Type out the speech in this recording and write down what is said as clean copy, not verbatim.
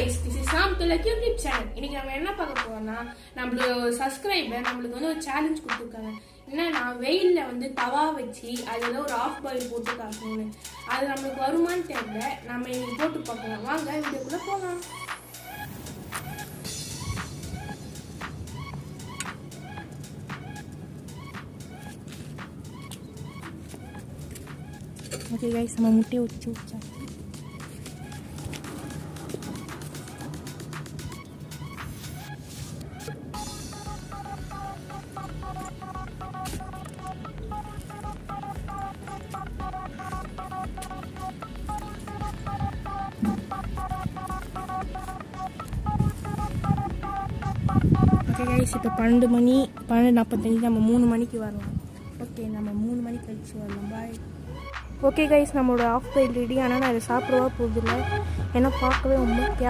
guys, this is Sam to like YouTube channel. இன்னைக்கு நம்ம என்ன பார்க்க போறோம்னா நம்மளுக்கு சப்ஸ்கிரைபர் நம்மளுக்கு வந்து ஒரு சேலஞ்ச் கொடுத்துருக்காங்க. என்னன்னா வெயில்ல வந்து தவா வச்சு அதுல ஒரு ஆஃப் பாயில் போட்டு காட்டணும்னு. அது நம்மளுக்கு வருமான்னு தெரியல. நம்ம இன்னைக்கு போட்டு பார்க்கலாம். வாங்க வீடியோக்குள்ள போலாம். ஓகே गाइस, நம்ம முட்டையை வச்சு ஓகே गाइस, இப்போ 12:45 நம்ம 3 மணிக்கு வரலாம். ஓகே, நம்ம 3 மணிக்கு கழிச்சு வரலாம். பாய். ஓகே गाइस, நம்மளோட ஆஃப் பாயில் ரெடி. ஆனால் நான் இதை சாப்பிடவா போகுதில்லை, ஏன்னா பார்க்கவே ரொம்ப